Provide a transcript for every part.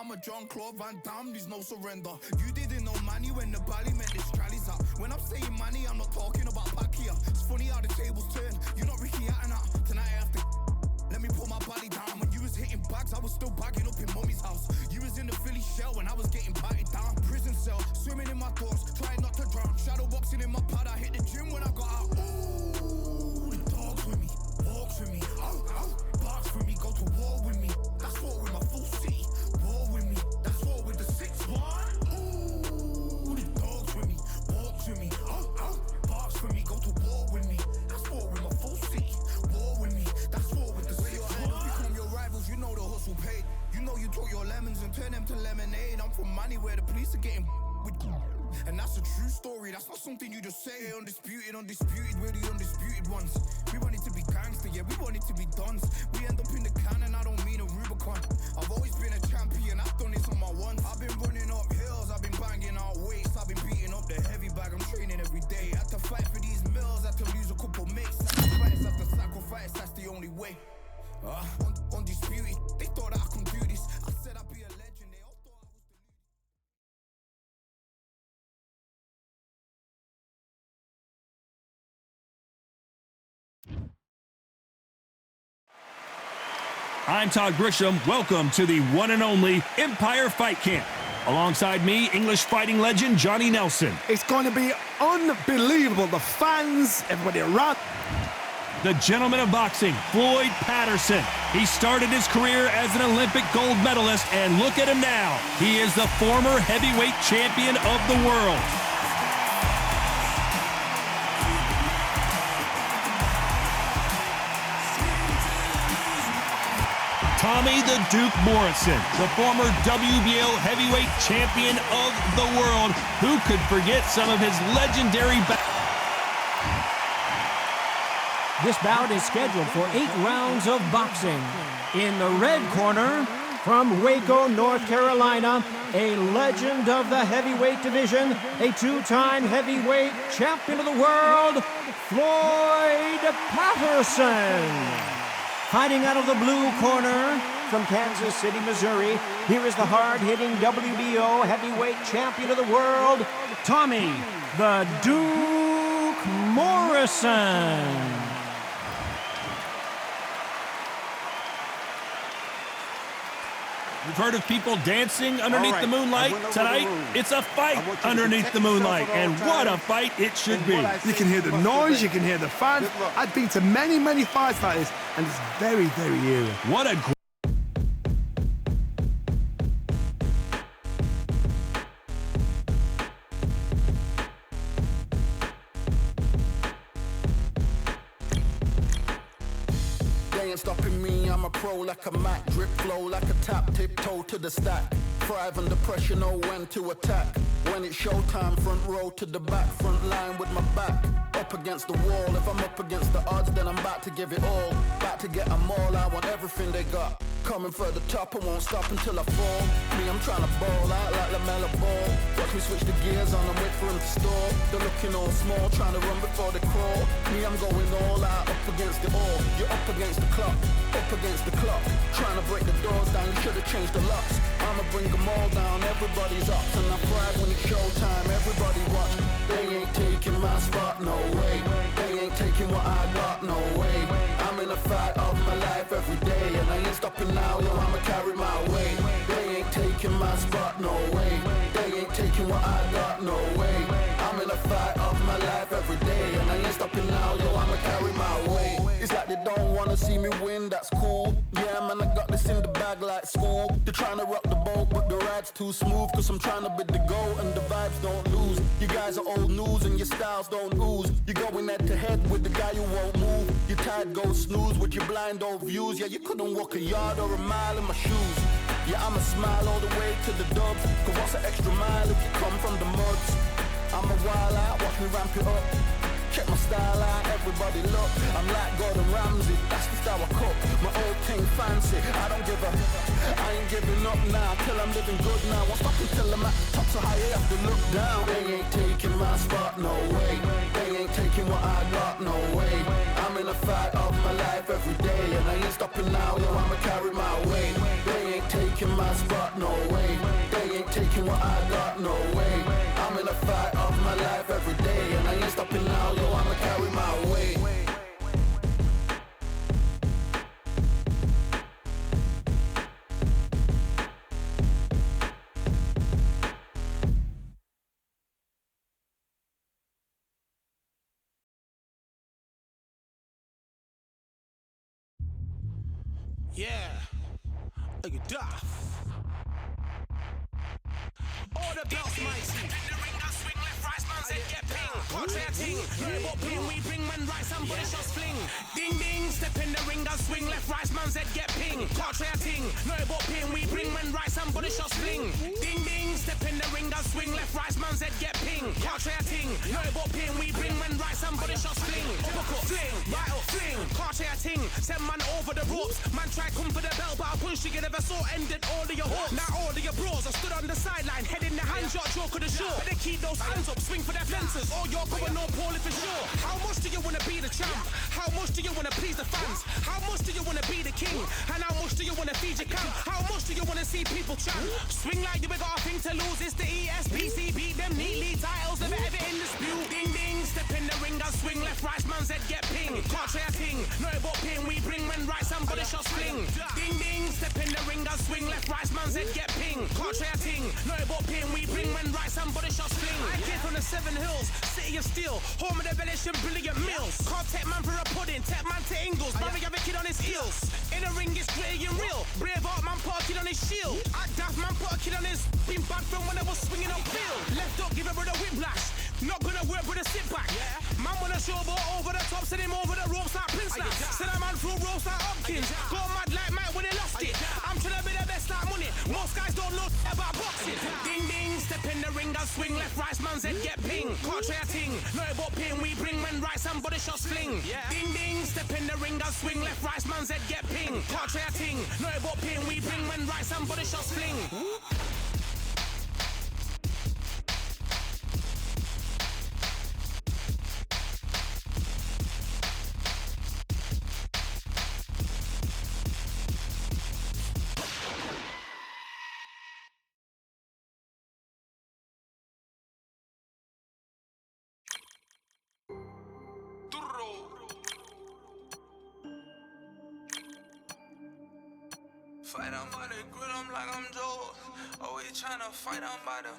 I'm a Jean-Claude Van Damme, there's no surrender. You didn't know money when the bally meant this trally's up. When I'm saying money, I'm not talking about back here. It's funny how the tables turn. You're not Ricky Hatton. Tonight I have to let me put my body down. When you was hitting bags, I was still bagging up in mommy's house. You was in the Philly shell when I was getting patted down. Prison cell, swimming in my thoughts, trying not to drown. Shadow boxing in my pad, I hit the gym when I got out. Ooh, the dogs with me, walks with me, barks with me, go to war with me. That's war with my full city. War with me, that's war with the 6-1. Ooh, the dogs with me, walks with me, barks with me, go to war with me. That's war with my full city. War with me, that's war with the 6-1. Become your rivals, you know the hustle paid. You know you took your lemons and turn them to lemonade. I'm from money where the police are getting with. And that's a true story, that's not something you just say. Undisputed, we're the undisputed ones. We want it to be gangster, yeah, we want it to be dons. We end up in the can and I don't mean a Rubicon. I've always been a champion, I've done this on my ones. I've been running up hills, I've been banging out weights. I've been beating up the heavy bag, I'm training every day. Had to fight for these mills, had to lose a couple mates. Sacrifice after sacrifice, that's the only way. Undisputed, they thought that I could do this. I said I'd be a legend, they all thought I was the I'm Todd Grisham. Welcome to the one and only Empire Fight Camp. Alongside me, English fighting legend Johnny Nelson. It's going to be unbelievable. The fans, everybody around. The gentleman of boxing, Floyd Patterson. He started his career as an Olympic gold medalist, and look at him now. He is the former heavyweight champion of the world. Tommy the Duke Morrison, the former WBO heavyweight champion of the world. Who could forget some of his legendary This bout is scheduled for 8 rounds of boxing. In the red corner, from Waco, North Carolina, a legend of the heavyweight division, a 2-time heavyweight champion of the world, Floyd Patterson. Fighting out of the blue corner, from Kansas City, Missouri, here is the hard-hitting WBO heavyweight champion of the world, Tommy the Duke Morrison. We've heard of people dancing underneath the moonlight. Tonight, it's a fight underneath the moonlight. And what a fight it should be. You can hear the noise, you can hear the fans. I've been to many, many fights like this, and it's very, very eerie. What a stopping me, I'm a pro like a Mac. Drip flow like a tap, tiptoe to the stack. Thrive under pressure, know when to attack. When it's showtime, front row to the back. Front line with my back up against the wall. If I'm up against the odds, then I'm about to give it all. About to get them all, I want everything they got. Coming for the top, I won't stop until I fall. Me, I'm trying to ball out like LaMelo Ball. Watch me switch the gears on and wait for him to stall. They're looking all small, trying to run before they crawl. Me, I'm going all out, up against the all. You're up against the clock, up against the clock. Trying to break the doors down, you should've changed the locks. I'ma bring them all down, everybody's up. And I pride when it's showtime, everybody watch. They ain't taking my spot, no way. They ain't taking what I got, no way. I'm in a fight of my life every day, and I ain't stopping now, yo, I'ma carry my weight. They ain't taking my spot, no way. They ain't taking what I got, no way. I'm in a fight of my life every day, and I ain't stopping now, yo, I'ma carry my weight. It's like they don't wanna see me win, that's cool. Yeah, man, I got this in the bag like school. They're trying to rock the boat, but the ride's too smooth. Cause I'm trying to bid the goal, and the vibes don't lose. You guys are old news, and your styles don't ooze. You're going head to head with the guy who won't move. Your tide goes snooze with your blind old views. Yeah, you couldn't walk a yard or a mile in my shoes. Yeah, I'ma smile all the way to the dubs. Cause what's an extra mile if you come from the muds? I'm a wild out, watch me ramp it up. Check my style out, everybody look. I'm like Gordon Ramsay, that's the style I cook. My old thing fancy, I don't give a. I ain't giving up now, till I'm living good now. Won't stop until I'm at the top, so high you have to look down. They ain't taking my spot, no way. They ain't taking what I got, no way. I'm in a fight of my life every day, and I ain't stopping now, yo, I'ma carry my weight. They ain't taking my spot, no way. They ain't taking what I got, no way. I'm in a fight of my life every day, and I ain't stopping now, yo, I'ma carry my weight. Yeah, look at that. All the belts, mighty. In the ring, I swing left, right, man said get ping. Can't say a ting. No about ping, we bring man right, somebody shots fling. Ding ding, step in the ring, I swing left, right, man said get ping. Can't say a ting. No about ping, we bring man right, somebody shots fling. Ding ding, step in the ring, I swing left, right, man said get ping. Can't say a ting. No about ping, we bring man right, somebody shots fling. Uppercut, fling, right up, fling. Can't say a ting. Send man over the ropes. Man try come for the belt, but I punched you, never saw ended all of your hopes. Now all of your bros, I stood on the sideline, head in the hand shot, joke of the show. But they keep those hands up, swing for their fences. Or you're going no poorly for sure. How much do you wanna be the champ? How much do you wanna please the fans? How much do you wanna be the king? And how much do you wanna feed your camp? How much do you wanna see people champ? Swing like you got a thing to lose. It's the ESPC, beat them neatly. Titles never ever in dispute. Ding ding, step in the ring, I swing left, right, man said get ping. Can't say a ting, no about ping. We bring men right, somebody shots fling. Ding ding, step in the ring, I swing left, right, man said get ping. Can't say a ting, no about ping. We bring men right, somebody shots fling. I came from the 7 Hills, city of steel, home of the village and brilliant meals. Can't take man for a pudding, take man to Ingles. Barry have a kid on his heels. In the ring, it's gritty and real. Braveheart man put a kid on his shield. Act daft man put a kid on his. Been bad from when I was swinging on field. Left up, give a brother whiplash. Not gonna work with a sit back. Man wanna showboat over the top, send him over the ropes like Prince Snap. Send a man through ropes like Hopkins. Go mad like Mike when he lost it. I'm trying to be the best like money. Most guys don't know about boxing. Ding ding, step in the ring, I swing left, right, man said get ping. Can't say a ting, no about ping. We bring men right, somebody shots fling. Ding ding, step in the ring, I swing left, right, man said get ping. Can't say a ting, no about ping. We bring men right, somebody shots fling. Fight on by the grill, I'm like I'm Joe. Always tryna fight on by the.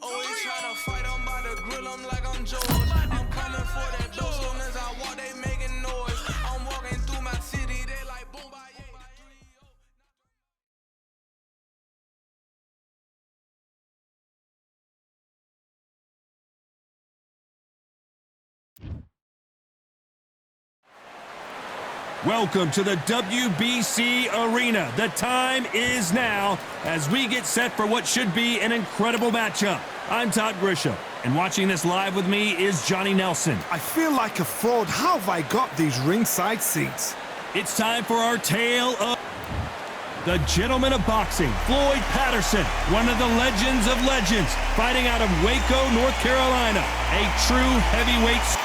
Always tryna fight on by the grill, I'm like I'm Joe. I'm coming for that dough, soon as I walk, they making noise. I'm walking through my city, they like boom, bye, yeah. Welcome to the WBC Arena. The time is now as we get set for what should be an incredible matchup. I'm Todd Grisham, and watching this live with me is Johnny Nelson. I feel like a fraud. How have I got these ringside seats? It's time for our tale of the gentleman of boxing, Floyd Patterson, one of the legends of legends, fighting out of Waco, North Carolina, a true heavyweight.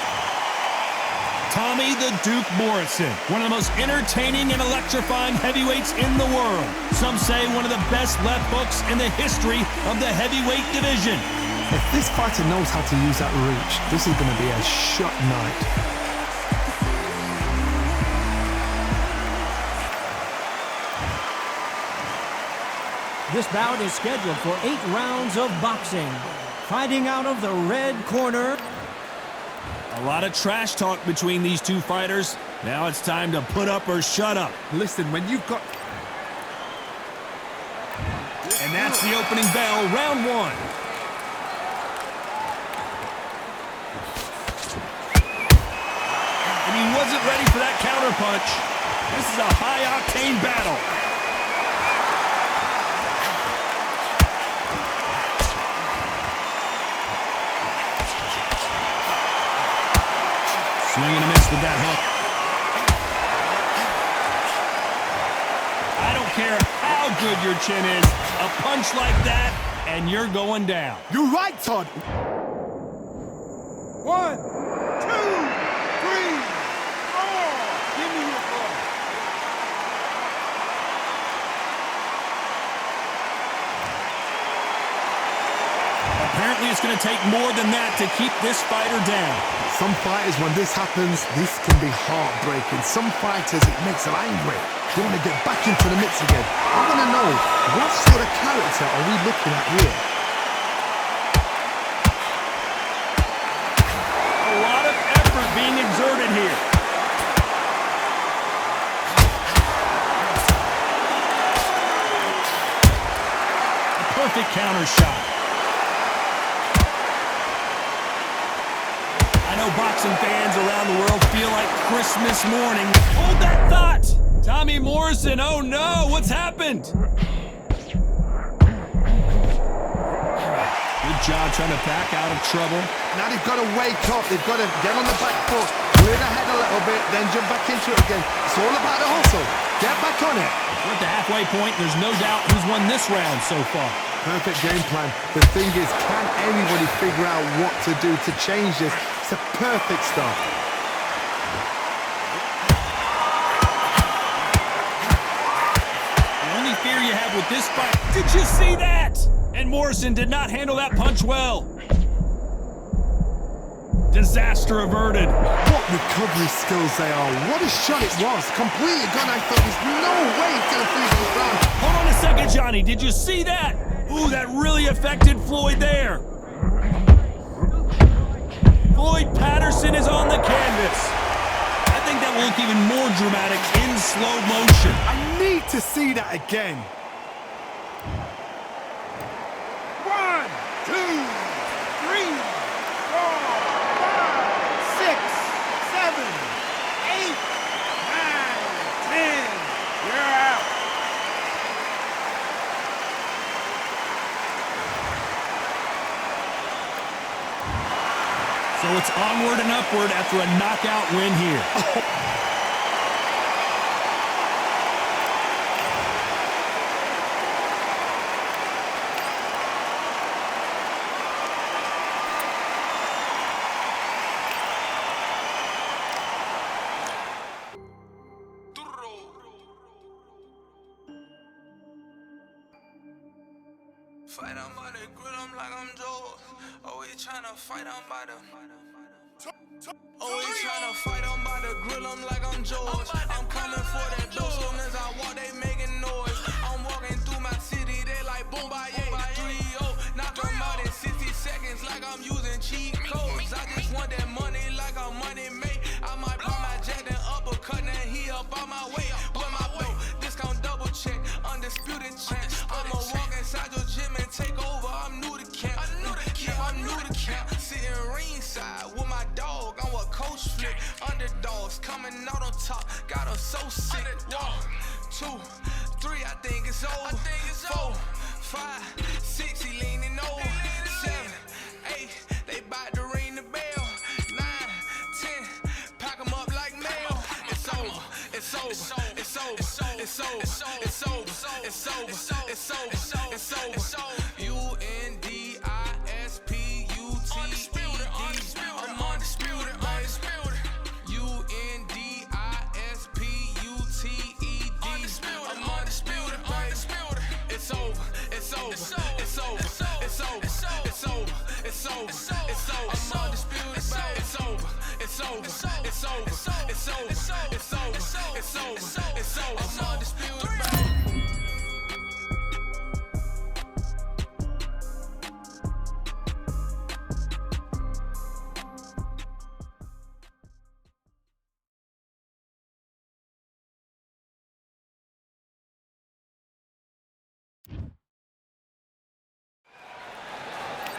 Tommy the Duke Morrison, one of the most entertaining and electrifying heavyweights in the world. Some say one of the best left hooks in the history of the heavyweight division. If this fighter knows how to use that reach, this is going to be a shot night. This bout is scheduled for 8 rounds of boxing. Fighting out of the red corner. A lot of trash talk between these two fighters. Now it's time to put up or shut up. Listen, when you've got... And that's the opening bell, round 1. And he wasn't ready for that counter punch. This is a high-octane battle. Swing and a miss with that hook. I don't care how good your chin is. A punch like that, and you're going down. You're right, Todd. 1, 2, 3, 4. Give me your ball. Apparently, it's going to take more than that to keep this fighter down. Some fighters, when this happens, this can be heartbreaking. Some fighters, it makes them angry. They want to get back into the mix again. I want to know, what sort of character are we looking at here? A lot of effort being exerted here. A perfect counter shot. I know boxing fans around the world feel like Christmas morning. Hold that thought! Tommy Morrison, oh no, what's happened? Good job trying to back out of trouble. Now they've got to wake up. They've got to get on the back foot, clear the head a little bit, then jump back into it again. It's all about the hustle. Get back on it. We're at the halfway point. There's no doubt who's won this round so far. Perfect game plan. The thing is, can anybody figure out what to do to change this? It's a perfect start. The only fear you have with this fight... Did you see that? And Morrison did not handle that punch well. Disaster averted. What recovery skills they are. What a shot it was. Completely gone. I thought there's no way he's going to finish this round. Hold on a second, Johnny. Did you see that? Ooh, that really affected Floyd there. Floyd Patterson is on the canvas. I think that will look even more dramatic in slow motion. I need to see that again. 1, 2, 3, 4, 5, 6, 7, 8, 9, 10. You're out. So it's onward and upward after a knockout win here. Fight on by the grill, I'm like I'm Joe. Always tryna fight on by the. Always tryna fight on by the grill, I'm like I'm Joe. I'm coming for that dough, soon as I walk, they making noise. I'm walking through my city, they like boom by 3-0. Knock them out in 60 seconds, like I'm using cheat codes. I just want that money, like I'm money made. I might pop my jack and uppercut, and he up on my way. With my way, discount double check, undisputed check. I'ma walk inside your gym and take over. I'm new to camp. I'm new to camp. Sitting ringside with my dog. I'm what coach flick. Underdogs coming out on top. Got us so sick. 1, 2, 3. I think it's over. 4, 5, 6. He leaning over. 7, 8. They bout to ring the bell. 9, 10. Pack 'em up like mail. It's over. It's over. It's over. It's over. It's over. It's over. It's over. It's over. Undisputed. I'm undisputed. Undisputed. I'm undisputed. It's over. It's over. It's over. It's over. It's over. It's over. It's over. I'm undisputed. It's over. It's over. It's over. It's over. It's over. It's over. It's over. I'm undisputed.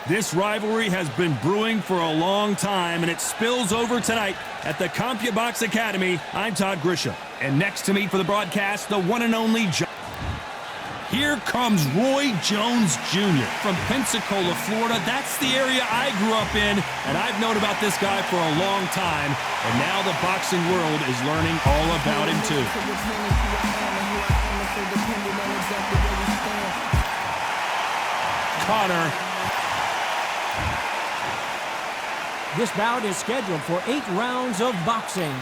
This rivalry has been brewing for a long time, and it spills over tonight at the CompuBox Academy. I'm Todd Grisham, and next to me for the broadcast, the one and only Here comes Roy Jones Jr. from Pensacola, Florida. That's the area I grew up in, and I've known about this guy for a long time, and now the boxing world is learning all about him too. Connor. This bout is scheduled for 8 rounds of boxing.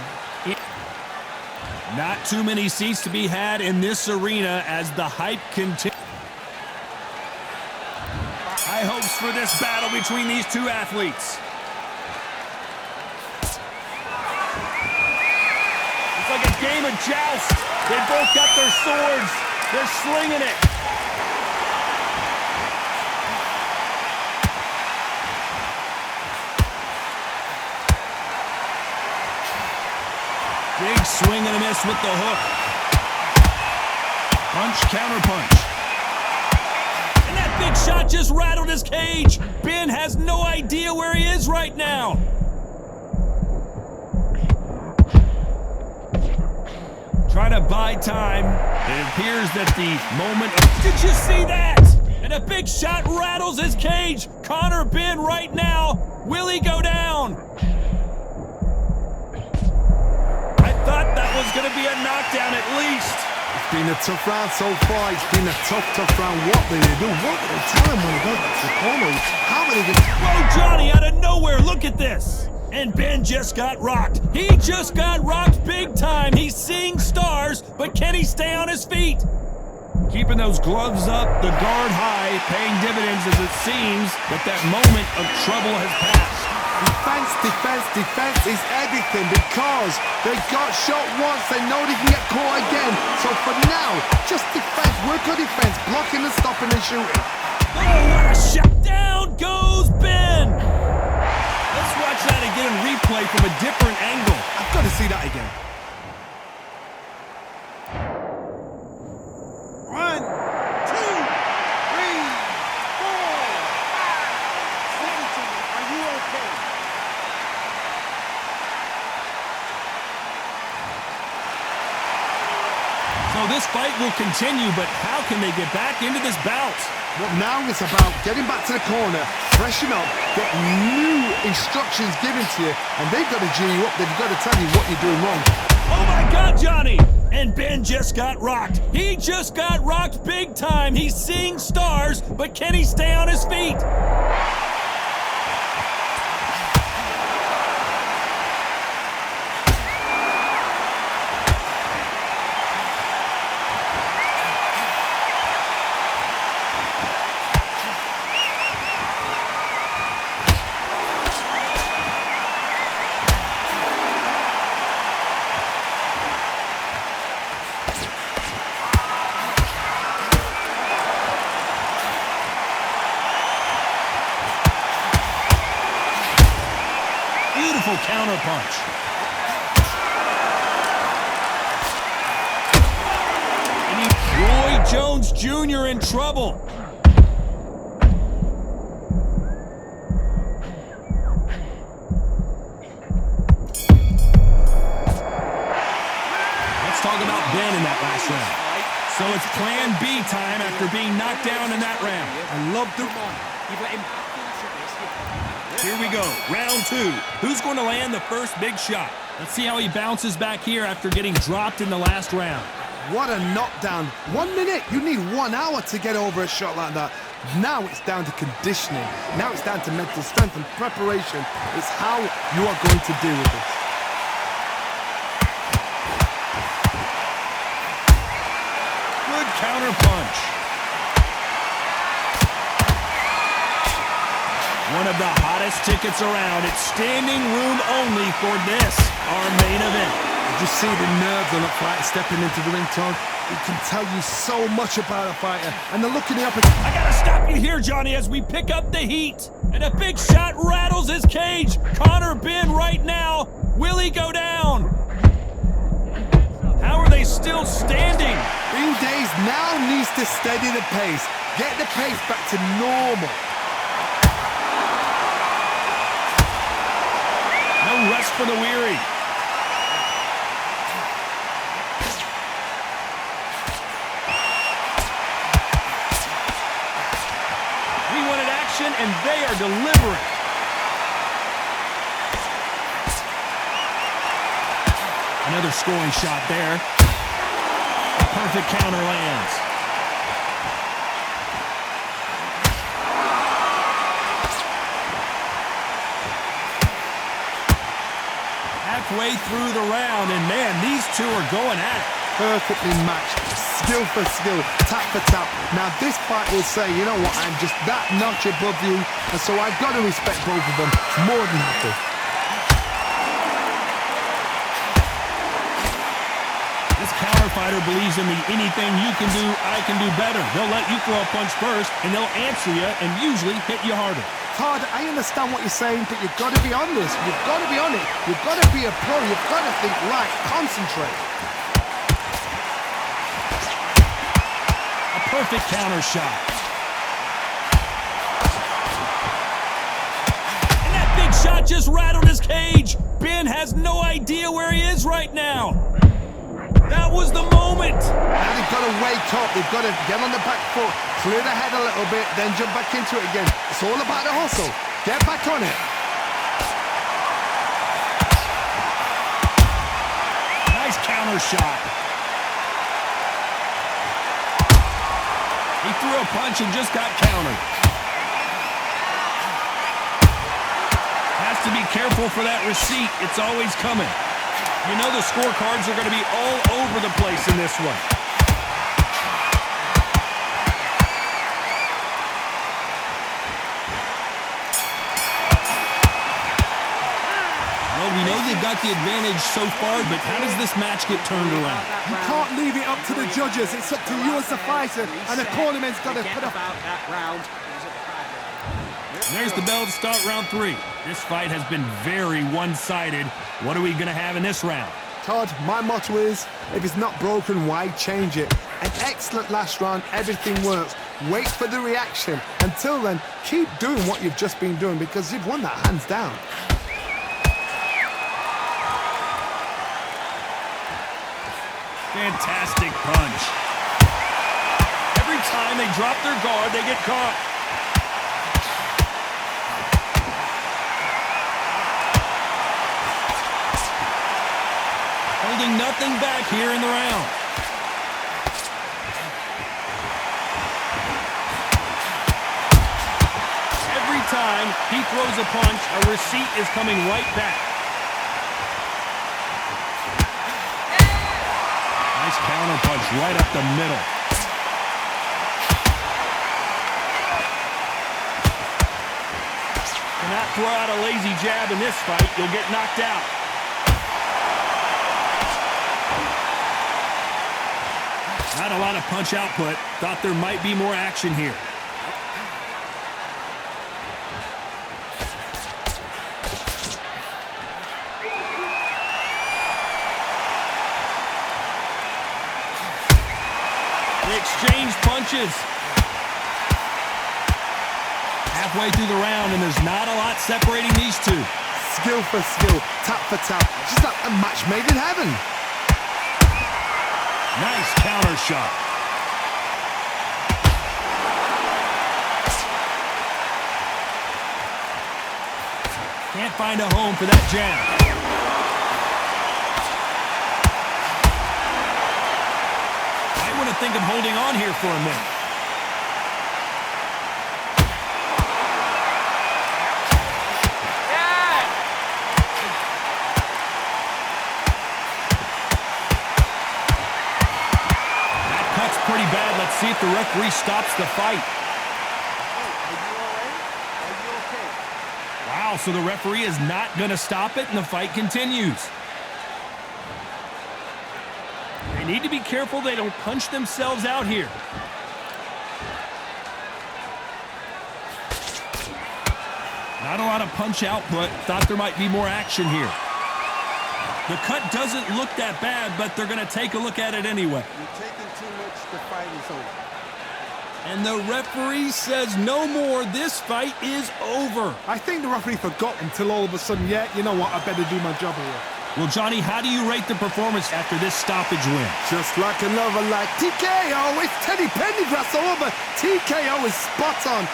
Not too many seats to be had in this arena as the hype continues. High hopes for this battle between these two athletes. It's like a game of joust. They both got their swords. They're slinging it. Big swing and a miss with the hook. Punch, counter punch. And that big shot just rattled his cage. Ben has no idea where he is right now. Trying to buy time. It appears that the moment of... Did you see that? And a big shot rattles his cage. Connor Ben right now. Will he go down? I thought that was going to be a knockdown at least. It's been a tough round so far. It's been a tough round. What did they do? What did they tell him when he got to the corner? How many... Whoa, Johnny, out of nowhere. Look at this. And Ben just got rocked. He just got rocked big time. He's seeing stars, but can he stay on his feet? Keeping those gloves up, the guard high, paying dividends as it seems, but that moment of trouble has passed. Defense is everything because they got shot once, they know they can get caught again. So for now, just defense, work on defense, blocking and stopping and shooting. Oh, what a shot! Down goes Ben! Let's watch that again and replay from a different angle. I've got to see that again. 1, 2, 3, 4, 5. Listen to me. Are you okay? So this fight will continue, but how can they get back into this bout? Well, now it's about getting back to the corner, freshen up, get new instructions given to you, and they've got to G you up. They've got to tell you what you're doing wrong. Oh my God, Johnny! And Ben just got rocked. He just got rocked big time. He's seeing stars, but can he stay on his feet? Beautiful counter punch. And Roy Jones Jr. in trouble. Let's talk about Ben in that last round. So it's plan B time after being knocked down in that round. I love the... You've let him back into this. Here we go, round two. Who's going to land the first big shot? Let's see how he bounces back here after getting dropped in the last round. What a knockdown. 1 minute, you need 1 hour to get over a shot like that. Now it's down to conditioning. Now it's down to mental strength and preparation. It's how you are going to deal with this. Good counter punch. One of the hottest tickets around. It's standing room only for this, our main event. Did you see the nerves on the fighter stepping into the ring, Todd? It can tell you so much about a fighter. And the look in the upper... I gotta stop you here, Johnny, as we pick up the heat. And a big shot rattles his cage. Connor Ben right now. Will he go down? How are they still standing? Being Days now needs to steady the pace. Get the pace back to normal. No rest for the weary. We wanted action, and they are delivering. Another scoring shot there. A perfect counter lands. Halfway through the round, and man, these two are going at it. Perfectly matched. skill for skill, tap for tap. Now this fight will say, you know what, I'm just that notch above you, and so I've got to respect both of them more than happy. This counter fighter believes in the anything you can do, I can do better. They'll let you throw a punch first, and they'll answer you and usually hit you harder. Todd, I understand what you're saying, but you've got to be on this. You've got to be on it. You've got to be a pro. You've got to think right. Concentrate. A perfect counter shot. And that big shot just rattled his cage. Ben has no idea where he is right now. That was the moment. Now they've got to wake up. They've got to get on the back foot, clear the head a little bit, then jump back into it again. It's all about the hustle. Get back on it. Nice counter shot. He threw a punch and just got countered. Has to be careful for that receipt. It's always coming. You know the scorecards are going to be all over the place in this one. Well, we know they've got the advantage so far, but how does this match get turned around? You can't leave it up to the judges. It's up to you as the fighter, and the tournament's got to put up. That round. There's the bell to start round 3. This fight has been very one-sided. What are we going to have in this round? Todd, my motto is, if it's not broken, why change it? An excellent last round, everything works. Wait for the reaction. Until then, keep doing what you've just been doing because you've won that hands down. Fantastic punch. Every time they drop their guard, they get caught. Holding nothing back here in the round. Every time he throws a punch, a receipt is coming right back. Nice counter punch right up the middle. Cannot throw out a lazy jab in this fight. You'll get knocked out. Not a lot of punch output. Thought there might be more action here. They exchange punches. Halfway through the round, and there's not a lot separating these two. Skill for skill, tap for tap. Just like a match made in heaven. Nice counter shot. Can't find a home for that jab. Might want to think of holding on here for a minute. Pretty bad. Let's see if the referee stops the fight. Are you all right? Are you okay? Wow, so the referee is not going to stop it, and the fight continues. They need to be careful they don't punch themselves out here. Not a lot of punch output. Thought there might be more action here. The cut doesn't look that bad, but they're going to take a look at it anyway. You're taking too much. The fight is over. And the referee says no more. This fight is over. I think the referee forgot until all of a sudden, yeah, you know what, I better do my job here. Well, Johnny, how do you rate the performance after this stoppage win? Just like another like TKO, it's Teddy Pendergrass all over. TKO is spot on.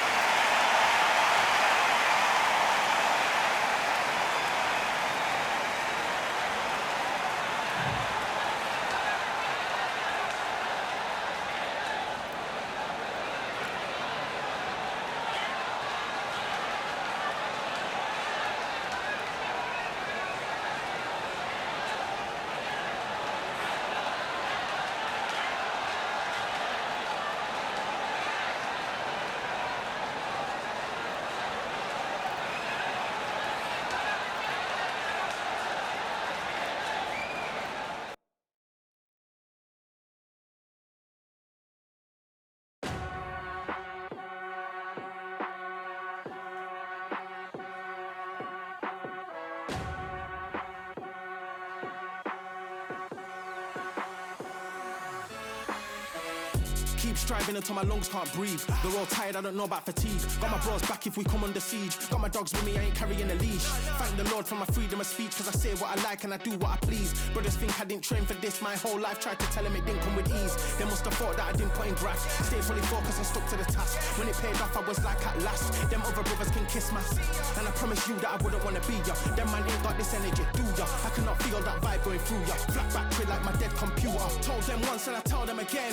keep striving until my lungs can't breathe. They're all tired, I don't know about fatigue. Got my bros back if we come under siege. Got my dogs with me, I ain't carrying a leash. Thank the Lord for my freedom of speech, cause I say what I like and I do what I please. Brothers think I didn't train for this my whole life. Tried to tell them it didn't come with ease. They must have thought that I didn't put in graft. Stayed fully focused and stuck to the task. When it paid off, I was like at last. Them other brothers can kiss my ass. And I promise you that I wouldn't wanna be ya. Them man ain't got this energy, do ya? I cannot feel that vibe going through ya. Flat battery like my dead computer. Told them once and I tell them again.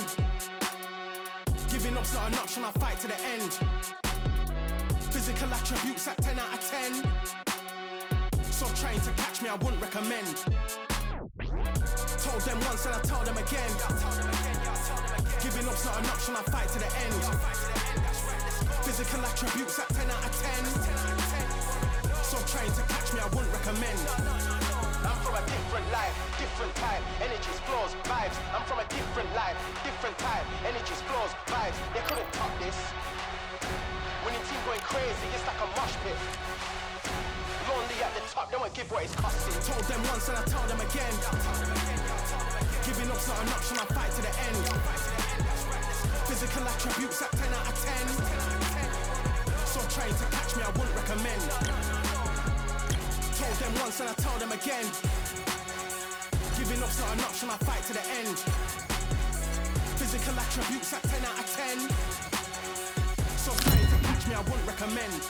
Giving up's not an option, I fight to the end. Physical attributes at 10 out of 10. So trying to catch me, I wouldn't recommend. Told them once and I tell them again. Giving up's not an option, I fight to the end. Physical attributes at 10 out of 10. So trying to catch me, I wouldn't recommend. I'm from a different life, different type. Energies, flows, vibes. I'm from a different life, different type. Energies, flows, vibes. They couldn't top this. Winning team going crazy, it's like a mosh pit. Lonely at the top, they won't give what it's costing. Told them once and I tell them again. Giving up's not an option, I fight to the end. Physical attributes at 10 out of 10. So trying to catch me, I wouldn't recommend. Told them once and I tell them again. Giving up's not an option, I fight to the end. Physical attributes at 10 out of 10. So trying to catch me, I wouldn't recommend.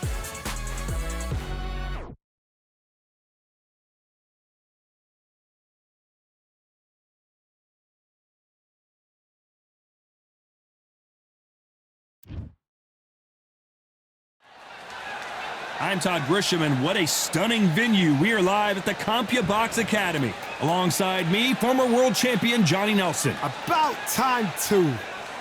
I'm Todd Grisham, and what a stunning venue. We are live at the CompuBox Academy. Alongside me, former world champion Johnny Nelson. About time, too.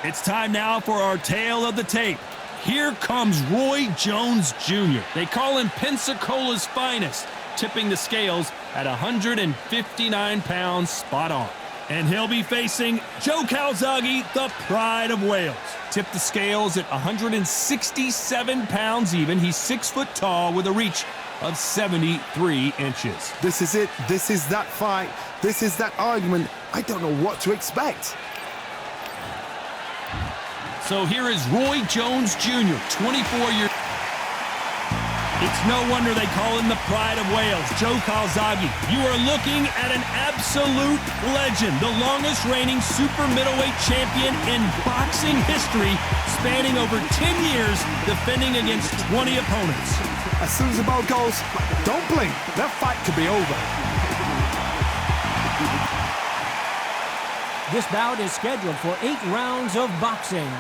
It's time now for our tale of the tape. Here comes Roy Jones Jr. They call him Pensacola's finest, tipping the scales at 159 pounds spot on. And he'll be facing Joe Calzaghe, the pride of Wales. Tipped the scales at 167 pounds even. He's 6 foot tall with a reach of 73 inches. This is it. This is that fight. This is that argument. I don't know what to expect. So here is Roy Jones Jr., 24 years. It's no wonder they call him the pride of Wales, Joe Calzaghe. You are looking at an absolute legend, the longest reigning super middleweight champion in boxing history, spanning over 10 years, defending against 20 opponents. As soon as the ball goes, don't blink. That fight could be over. This bout is scheduled for 8 rounds of boxing.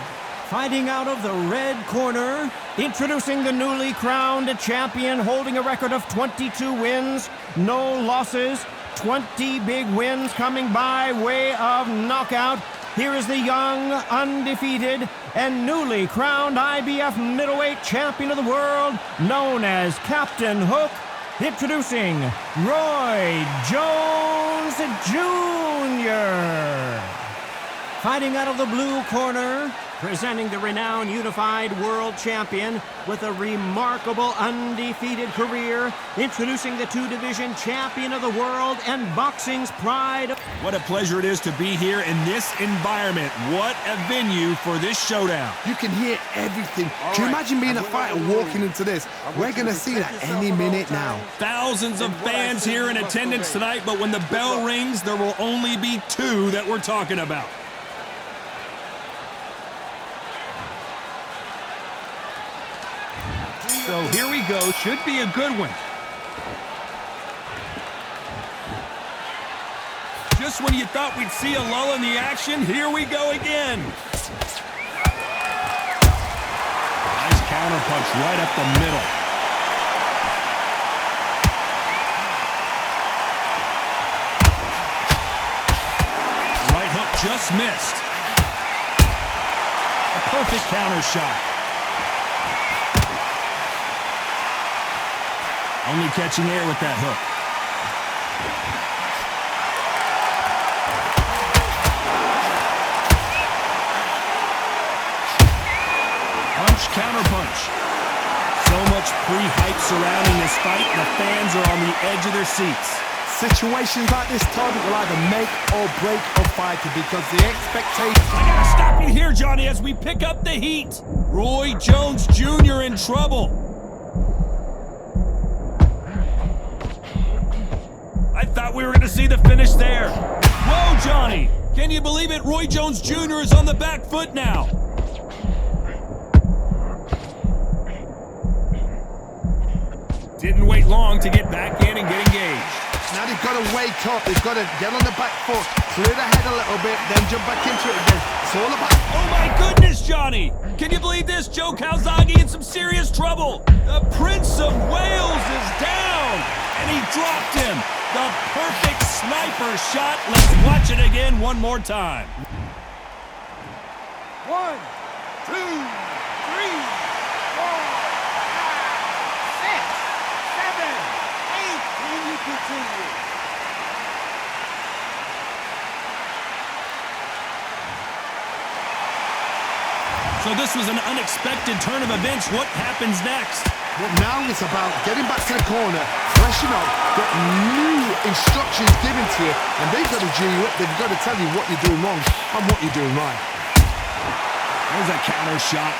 Fighting out of the red corner, introducing the newly crowned champion, holding a record of 22 wins, no losses, 20 big wins coming by way of knockout. Here is the young, undefeated, and newly crowned IBF middleweight champion of the world, known as Captain Hook, introducing Roy Jones Jr. Fighting out of the blue corner, presenting the renowned unified world champion with a remarkable undefeated career, introducing the 2-division champion of the world and boxing's pride. What a pleasure it is to be here in this environment. What a venue for this showdown. You can hear everything. Can you imagine being a fighter walking into this? We're going to see that any minute now. Thousands of fans here in attendance tonight, but when the bell rings, there will only be 2 that we're talking about. So here we go. Should be a good one. Just when you thought we'd see a lull in the action, here we go again. Nice counter punch right up the middle. Right hook just missed. A perfect counter shot. Only catching air with that hook. Punch, counter punch. So much pre-hype surrounding this fight, the fans are on the edge of their seats. Situations like this, Todd, will either make or break a fighter because the expectation... I gotta stop you here, Johnny, as we pick up the heat. Roy Jones Jr. in trouble. I thought we were gonna see the finish there. Whoa, Johnny! Can you believe it? Roy Jones Jr. is on the back foot now. Didn't wait long to get back in and get engaged. Now they've got to wake up. They've got to get on the back foot, clear the head a little bit, then jump back into it again. It's all about... Oh my goodness, Johnny! Can you believe this? Joe Calzaghe in some serious trouble. The Prince of Wales is down, and he dropped him. The perfect sniper shot. Let's watch it again one more time. 1, 2, 3, 4, 5, 6, 7, 8. Can you continue? So this was an unexpected turn of events. What happens next? Well, now it's about getting back to the corner, freshen up, get new instructions given to you, and they've got to G you up. They've got to tell you what you're doing wrong and what you're doing right. There's a counter shot.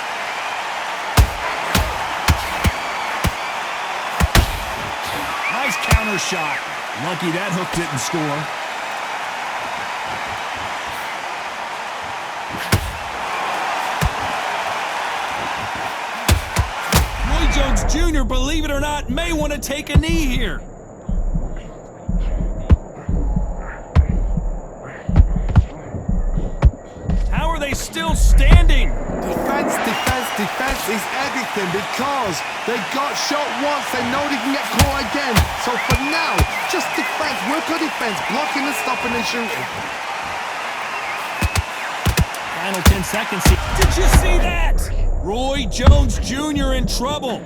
Nice counter shot. Lucky that hook didn't score. Roy Jones Jr., believe it or not, may want to take a knee here. How are they still standing? Defense, defense, defense is everything because they got shot once. They know they can get caught again. So for now, just defense. Work on defense, blocking and stopping and shooting. Final 10 seconds here. Did you see that? Roy Jones Jr. in trouble.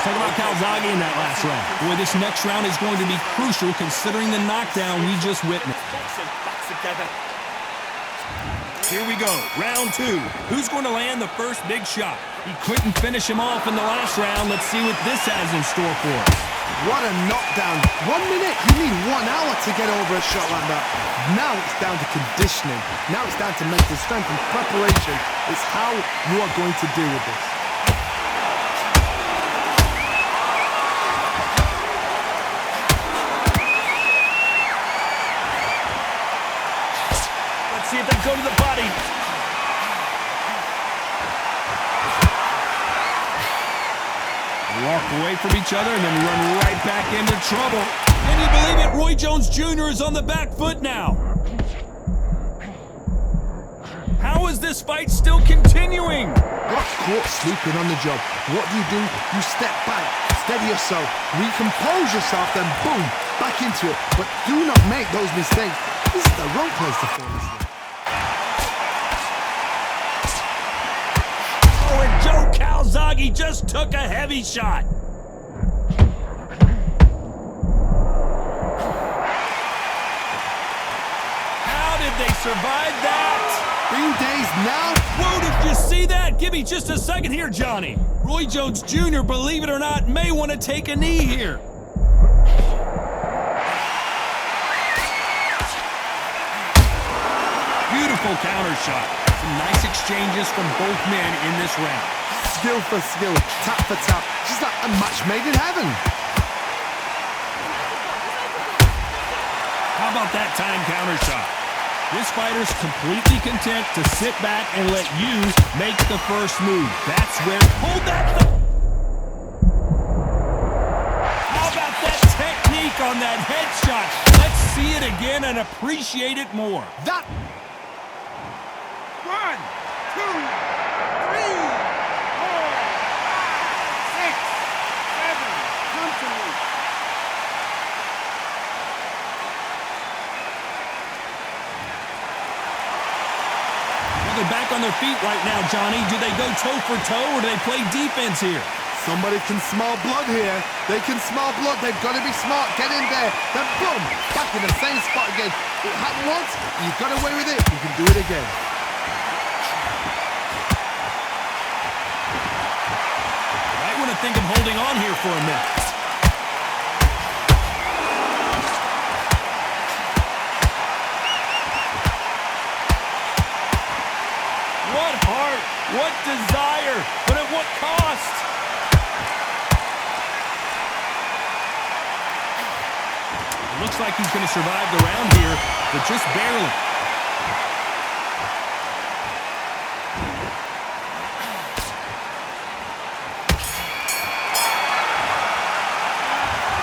Talk about Calzaghe in that last round. Boy, this next round is going to be crucial considering the knockdown we just witnessed. Here we go, round 2. Who's going to land the first big shot? He couldn't finish him off in the last round. Let's see what this has in store for us. What a knockdown. 1 minute, you need 1 hour to get over a shot like that. Now it's down to conditioning. Now it's down to mental strength and preparation. It's how you are going to deal with this. See if they go to the body. Walk away from each other and then run right back into trouble. Can you believe it? Roy Jones Jr. is on the back foot now. How is this fight still continuing? Got caught sleeping on the job. What do? You step back, steady yourself, recompose yourself, then boom, back into it. But do not make those mistakes. This is the wrong place to fall asleep. Oh, and Joe Calzaghe just took a heavy shot. How did they survive that? Being dazed now? Whoa, did you see that? Give me just a second here, Johnny. Roy Jones Jr., believe it or not, may want to take a knee here. Beautiful counter shot. Some nice exchanges from both men in this round. Skill for skill, tap for tap. Just like a match made in heaven. How about that time counter shot? This fighter's completely content to sit back and let you make the first move. That's where... Hold that... How about that technique on that headshot? Let's see it again and appreciate it more. That... 1, 2, 3, 4, 5, 6, 7. Come to me. Well, they're back on their feet right now, Johnny. Do they go toe for toe or do they play defense here? Somebody can smell blood here. They can smell blood. They've got to be smart. Get in there. Then boom, back in the same spot again. It happened once. You got away with it. You can do it again. think of holding on here for a minute. What heart, what desire, but at what cost? It looks like he's going to survive the round here, but just barely.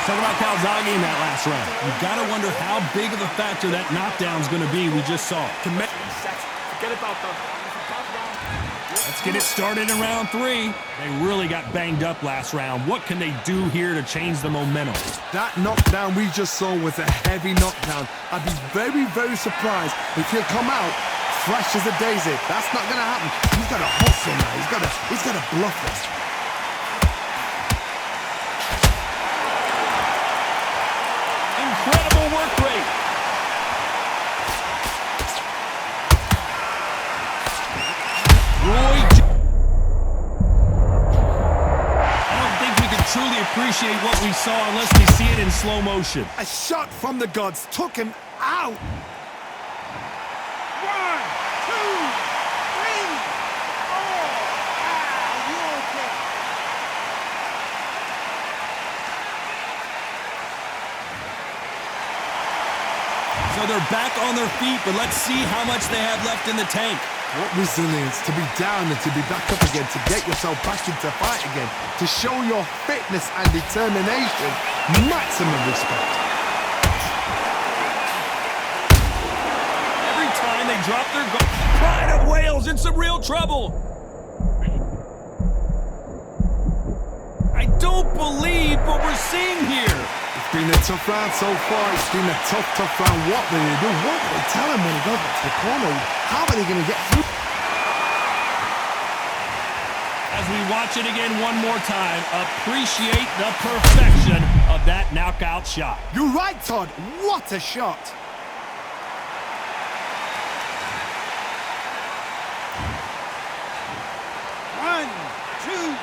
Talk about Calzaghe in that last round. You've got to wonder how big of a factor that knockdown's going to be we just saw. Forget about them. Let's get it started in round 3. They really got banged up last round. What can they do here to change the momentum? That knockdown we just saw was a heavy knockdown. I'd be very, very surprised if he'll come out fresh as a daisy. That's not going to happen. He's got to hustle now. He's got to bluff it. Incredible work rate. Truly appreciate what we saw unless we see it in slow motion. A shot from the gods took him out. 1, 2, 3, 4. You okay? So they're back on their feet, but let's see how much they have left in the tank. What resilience to be down and to be back up again, to get yourself back into fight again, to show your fitness and determination. Maximum respect. Every time they drop their guard, Pride of Wales in some real trouble. I don't believe what we're seeing here. It's been a tough round so far. It's been a tough round. What will they do? What will they tell him when he goes back to the corner? How are they going to get through? As we watch it again one more time, appreciate the perfection of that knockout shot. You're right, Todd. What a shot. One, 2,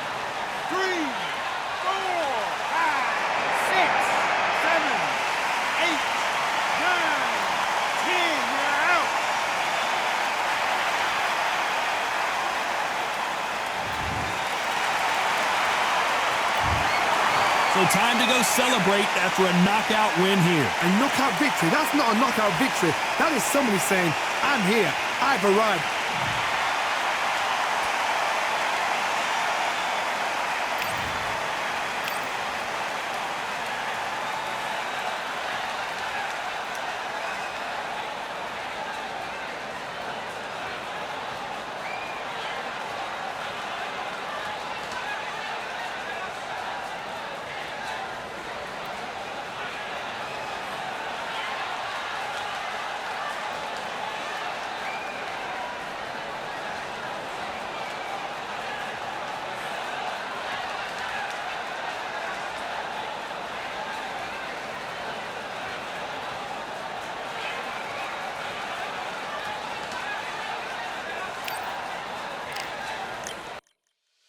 3, 4, 5, 6, 7, 8, 9, 10. You're out. So time to go celebrate after a knockout win here. A knockout victory. That's not a knockout victory. That is somebody saying, I'm here. I've arrived.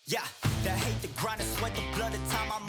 Yeah, the hate, the grind, the sweat, the blood, the time I'm